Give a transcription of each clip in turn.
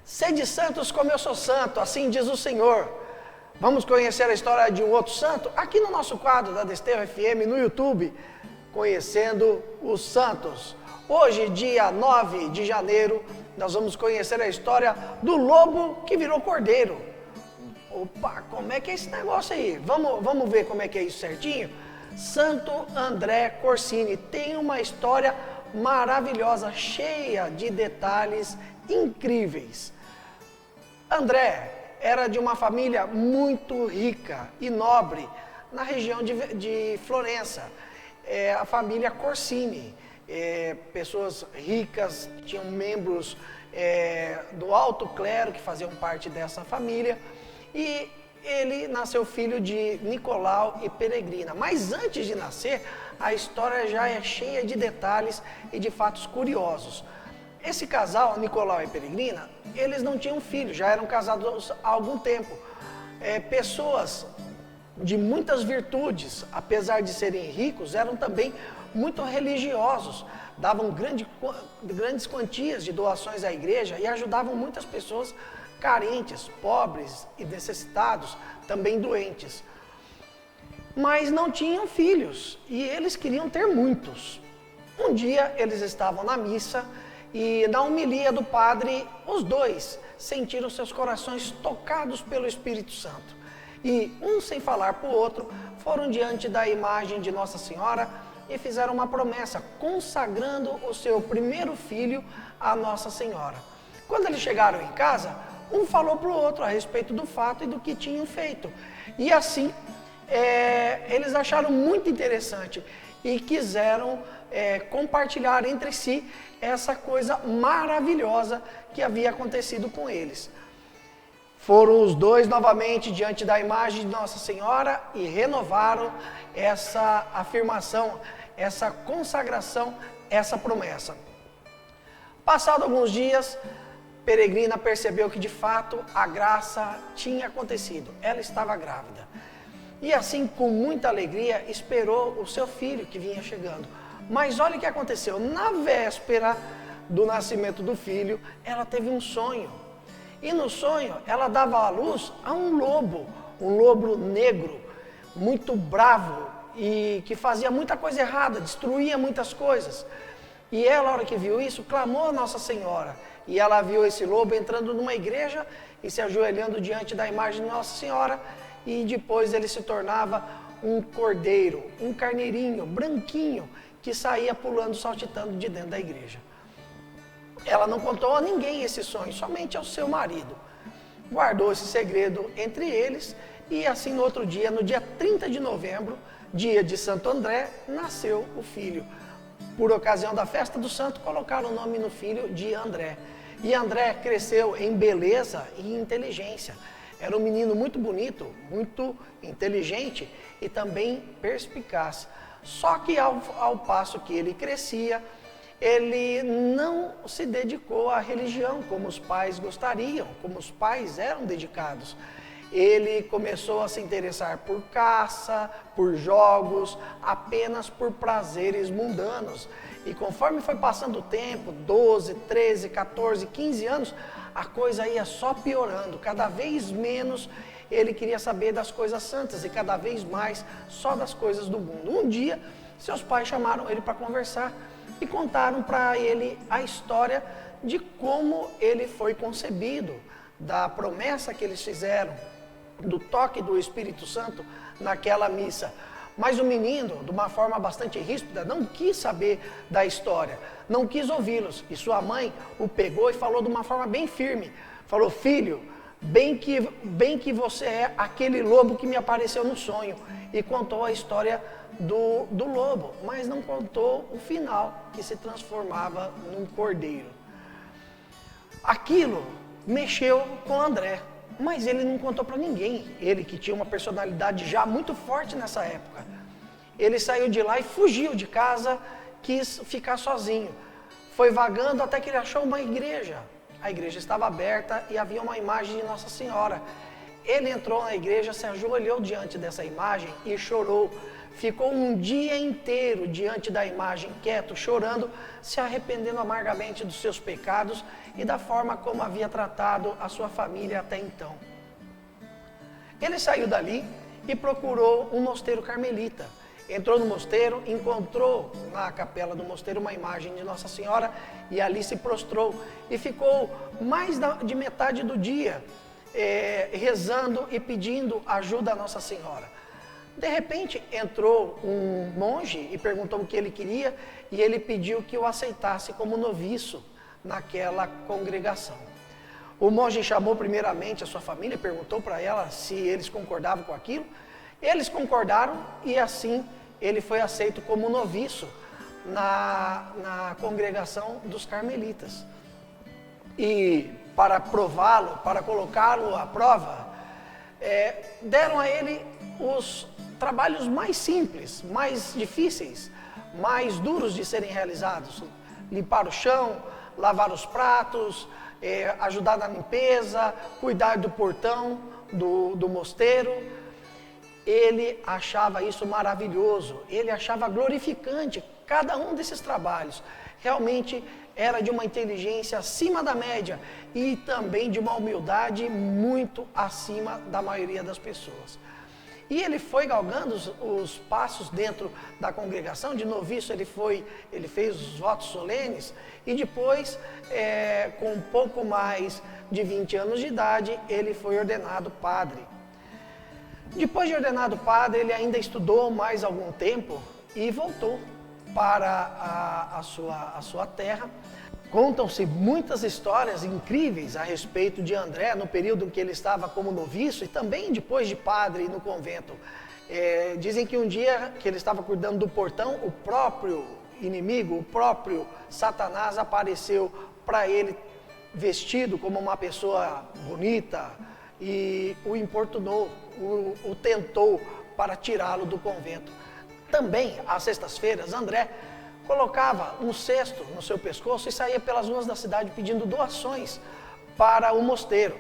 Sede santos como eu sou santo, assim diz o Senhor. Vamos conhecer a história de um outro santo aqui no nosso quadro da Desterro FM no YouTube, Conhecendo os Santos. Hoje, dia 9 de janeiro, nós vamos conhecer a história do lobo que virou cordeiro. Opa, como é que é esse negócio aí? Vamos ver como é que é isso certinho? Santo André Corsini tem uma história maravilhosa, cheia de detalhes incríveis. André era de uma família muito rica e nobre na região de Florença. A família Corsini, pessoas ricas, tinham membros do alto clero que faziam parte dessa família, e ele nasceu filho de Nicolau e Peregrina. Mas antes de nascer, a história já é cheia de detalhes e de fatos curiosos. Esse casal, Nicolau e Peregrina, eles não tinham filhos, já eram casados há algum tempo. Pessoas de muitas virtudes, apesar de serem ricos, eram também muito religiosos, davam grandes quantias de doações à igreja e ajudavam muitas pessoas carentes, pobres e necessitados, também doentes. Mas não tinham filhos e eles queriam ter muitos. Um dia eles estavam na missa e na homilia do padre, os dois sentiram seus corações tocados pelo Espírito Santo. E, um sem falar para o outro, foram diante da imagem de Nossa Senhora e fizeram uma promessa, consagrando o seu primeiro filho a Nossa Senhora. Quando eles chegaram em casa, um falou para o outro a respeito do fato e do que tinham feito. E assim, eles acharam muito interessante e quiseram compartilhar entre si essa coisa maravilhosa que havia acontecido com eles. Foram os dois novamente diante da imagem de Nossa Senhora e renovaram essa afirmação, essa consagração, essa promessa. Passados alguns dias, Peregrina percebeu que de fato a graça tinha acontecido, ela estava grávida. E assim, com muita alegria, esperou o seu filho que vinha chegando. Mas olha o que aconteceu, na véspera do nascimento do filho, ela teve um sonho. E no sonho, ela dava à luz a um lobo negro, muito bravo e que fazia muita coisa errada, destruía muitas coisas. E ela, na hora que viu isso, clamou a Nossa Senhora. E ela viu esse lobo entrando numa igreja e se ajoelhando diante da imagem de Nossa Senhora. E depois ele se tornava um cordeiro, um carneirinho, branquinho, que saía pulando, saltitando de dentro da igreja. Ela não contou a ninguém esse sonho, somente ao seu marido. Guardou esse segredo entre eles e assim no outro dia, no dia 30 de novembro, dia de Santo André, nasceu o filho. Por ocasião da festa do santo, colocaram o nome no filho de André. E André cresceu em beleza e inteligência. Era um menino muito bonito, muito inteligente e também perspicaz. Só que ao passo que ele crescia, ele não se dedicou à religião como os pais gostariam, como os pais eram dedicados. Ele começou a se interessar por caça, por jogos, apenas por prazeres mundanos. E conforme foi passando o tempo, 12, 13, 14, 15 anos, a coisa ia só piorando. Cada vez menos ele queria saber das coisas santas e cada vez mais só das coisas do mundo. Um dia, seus pais chamaram ele para conversar e contaram para ele a história de como ele foi concebido, da promessa que eles fizeram, do toque do Espírito Santo naquela missa. Mas o menino, de uma forma bastante ríspida, não quis saber da história, não quis ouvi-los. E sua mãe o pegou e falou de uma forma bem firme. Falou: filho, bem que você é aquele lobo que me apareceu no sonho. E contou a história do lobo, mas não contou o final, que se transformava num cordeiro. Aquilo mexeu com André, mas ele não contou para ninguém. Ele que tinha uma personalidade já muito forte nessa época. Ele saiu de lá e fugiu de casa, quis ficar sozinho. Foi vagando até que ele achou uma igreja. A igreja estava aberta e havia uma imagem de Nossa Senhora. Ele entrou na igreja, se ajoelhou diante dessa imagem e chorou. ficou um dia inteiro diante da imagem, quieto, chorando, se arrependendo amargamente dos seus pecados e da forma como havia tratado a sua família até então. Ele saiu dali e procurou um mosteiro carmelita. Entrou no mosteiro, encontrou na capela do mosteiro uma imagem de Nossa Senhora e ali se prostrou e ficou mais de metade do dia rezando e pedindo ajuda a Nossa Senhora. De repente entrou um monge e perguntou o que ele queria e ele pediu que o aceitasse como noviço naquela congregação. O monge chamou primeiramente a sua família, perguntou para ela se eles concordavam com aquilo. Eles concordaram e assim ele foi aceito como noviço na congregação dos carmelitas. E para prová-lo, para colocá-lo à prova, deram a ele os trabalhos mais simples, mais difíceis, mais duros de serem realizados. Limpar o chão, lavar os pratos, ajudar na limpeza, cuidar do portão do mosteiro. Ele achava isso maravilhoso, ele achava glorificante cada um desses trabalhos. Realmente era de uma inteligência acima da média e também de uma humildade muito acima da maioria das pessoas. E ele foi galgando os passos dentro da congregação. De noviço ele fez os votos solenes e depois, com um pouco mais de 20 anos de idade, ele foi ordenado padre. Depois de ordenado padre, ele ainda estudou mais algum tempo e voltou para a sua terra. Contam-se muitas histórias incríveis a respeito de André no período em que ele estava como noviço e também depois de padre no convento. Dizem que um dia que ele estava cuidando do portão, o próprio inimigo, o próprio Satanás apareceu para ele vestido como uma pessoa bonita e o importunou, o tentou para tirá-lo do convento. Também, às sextas-feiras, André colocava um cesto no seu pescoço e saía pelas ruas da cidade pedindo doações para o mosteiro.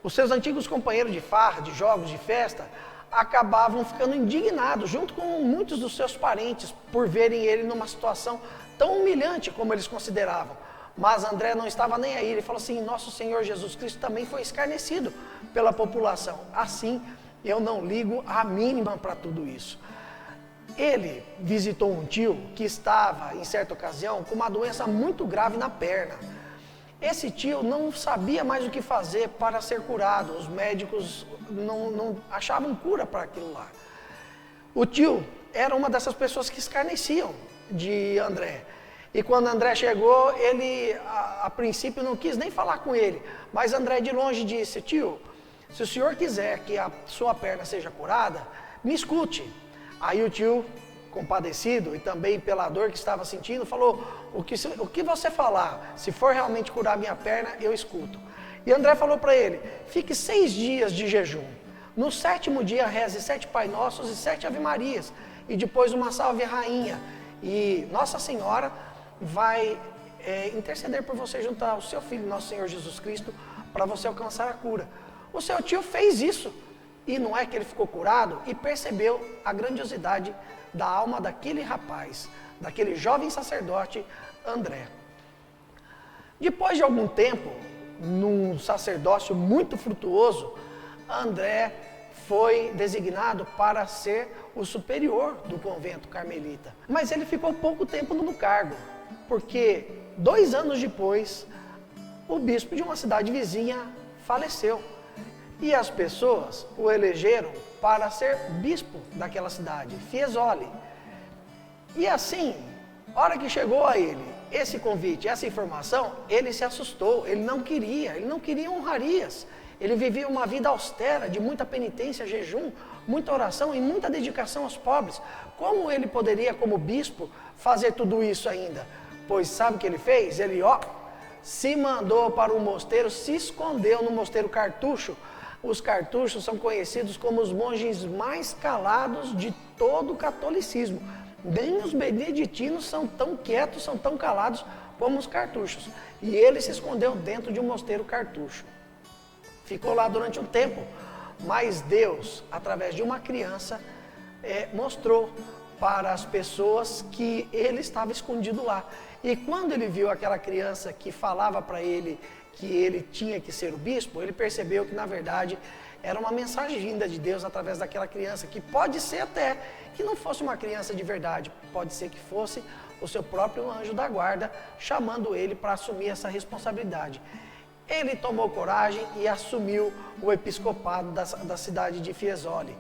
Os seus antigos companheiros de farra, de jogos, de festa, acabavam ficando indignados, junto com muitos dos seus parentes, por verem ele numa situação tão humilhante como eles consideravam. Mas André não estava nem aí, ele falou assim: nosso Senhor Jesus Cristo também foi escarnecido pela população. Assim, eu não ligo a mínima para tudo isso. Ele visitou um tio que estava, em certa ocasião, com uma doença muito grave na perna. Esse tio não sabia mais o que fazer para ser curado. Os médicos não achavam cura para aquilo lá. O tio era uma dessas pessoas que escarneciam de André. E quando André chegou, ele, a princípio, não quis nem falar com ele. Mas André de longe disse: tio, se o senhor quiser que a sua perna seja curada, me escute. Aí o tio, compadecido e também pela dor que estava sentindo, falou: o que você falar, se for realmente curar minha perna, eu escuto. E André falou para ele: fique 6 dias de jejum. No 7º dia reze 7 Pai Nossos e 7 Ave Marias. E depois uma Salve Rainha. E Nossa Senhora vai interceder por você junto ao seu Filho, nosso Senhor Jesus Cristo, para você alcançar a cura. O seu tio fez isso. E não é que ele ficou curado e percebeu a grandiosidade da alma daquele rapaz, daquele jovem sacerdote André. Depois de algum tempo, num sacerdócio muito frutuoso, André foi designado para ser o superior do convento carmelita. Mas ele ficou pouco tempo no cargo, porque 2 anos depois, o bispo de uma cidade vizinha faleceu. E as pessoas o elegeram para ser bispo daquela cidade, Fiesole. E assim, a hora que chegou a ele esse convite, essa informação, ele se assustou, ele não queria honrarias. Ele vivia uma vida austera, de muita penitência, jejum, muita oração e muita dedicação aos pobres. Como ele poderia, como bispo, fazer tudo isso ainda? Pois sabe o que ele fez? Ele, se mandou para o mosteiro, se escondeu no mosteiro Cartucho. Os cartuchos são conhecidos como os monges mais calados de todo o catolicismo. Nem os beneditinos são tão quietos, são tão calados como os cartuchos. E ele se escondeu dentro de um mosteiro cartucho. Ficou lá durante um tempo, mas Deus, através de uma criança, mostrou para as pessoas que ele estava escondido lá. E quando ele viu aquela criança que falava para ele que ele tinha que ser o bispo, ele percebeu que na verdade era uma mensagem vinda de Deus através daquela criança, que pode ser até que não fosse uma criança de verdade, pode ser que fosse o seu próprio anjo da guarda chamando ele para assumir essa responsabilidade. Ele tomou coragem e assumiu o episcopado da cidade de Fiesole.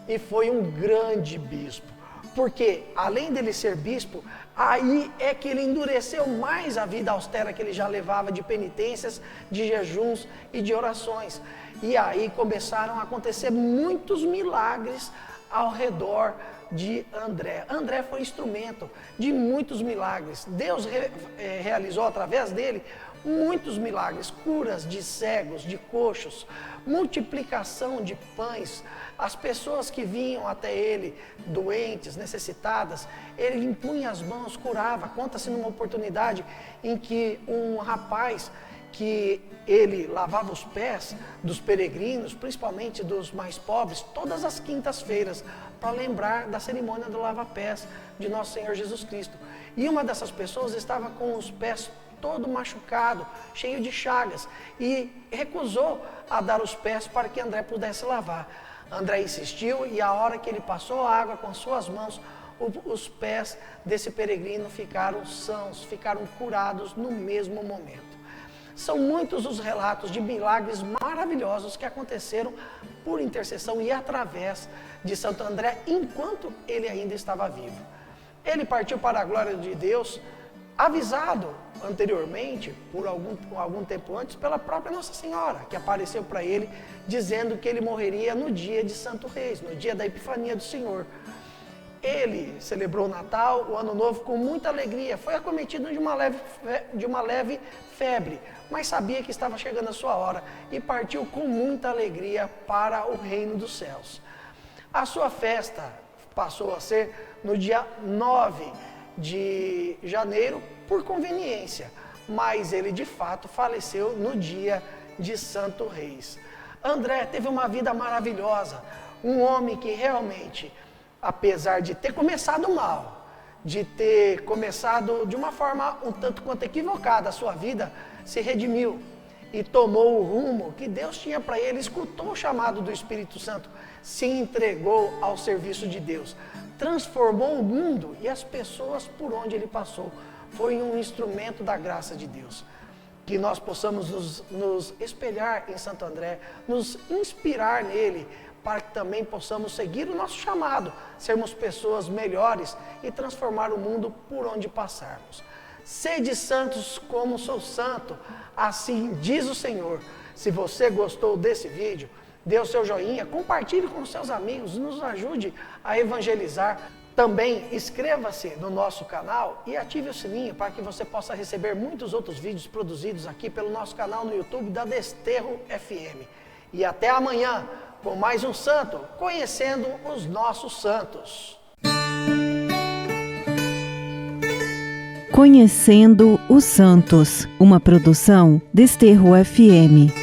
E foi um grande bispo, porque além dele ser bispo, aí é que ele endureceu mais a vida austera que ele já levava de penitências, de jejuns e de orações. E aí começaram a acontecer muitos milagres ao redor de André. André foi instrumento de muitos milagres. Deus realizou através dele muitos milagres, curas de cegos, de coxos, multiplicação de pães. As pessoas que vinham até ele, doentes, necessitadas, ele impunha as mãos, curava. Conta-se numa oportunidade em que um rapaz que ele lavava os pés dos peregrinos, principalmente dos mais pobres, todas as quintas-feiras, para lembrar da cerimônia do lava-pés de Nosso Senhor Jesus Cristo. E uma dessas pessoas estava com os pés todo machucado, cheio de chagas, e recusou a dar os pés para que André pudesse lavar. André insistiu e a hora que ele passou a água com suas mãos, os pés desse peregrino ficaram sãos, ficaram curados no mesmo momento. São muitos os relatos de milagres maravilhosos que aconteceram por intercessão e através de Santo André, enquanto ele ainda estava vivo. Ele partiu para a glória de Deus, avisado anteriormente, por algum tempo antes, pela própria Nossa Senhora, que apareceu para ele, dizendo que ele morreria no dia de Santo Reis, no dia da Epifania do Senhor. Ele celebrou o Natal, o Ano Novo, com muita alegria. Foi acometido de uma leve febre, mas sabia que estava chegando a sua hora e partiu com muita alegria para o reino dos céus. A sua festa passou a ser no dia 9 de janeiro, por conveniência, mas ele de fato faleceu no dia de Santo Reis. André teve uma vida maravilhosa, um homem que realmente, apesar de ter começado mal, de ter começado de uma forma um tanto quanto equivocada a sua vida, se redimiu e tomou o rumo que Deus tinha para ele, escutou o chamado do Espírito Santo, se entregou ao serviço de Deus, transformou o mundo e as pessoas por onde ele passou. Foi um instrumento da graça de Deus. Que nós possamos nos espelhar em Santo André, nos inspirar nele, para que também possamos seguir o nosso chamado, sermos pessoas melhores e transformar o mundo por onde passarmos. Sede santos como sou santo, assim diz o Senhor. Se você gostou desse vídeo, dê o seu joinha, compartilhe com os seus amigos, nos ajude a evangelizar. Também inscreva-se no nosso canal e ative o sininho para que você possa receber muitos outros vídeos produzidos aqui pelo nosso canal no YouTube da Desterro FM. E até amanhã com mais um santo, conhecendo os nossos santos. Conhecendo os Santos, uma produção Desterro FM.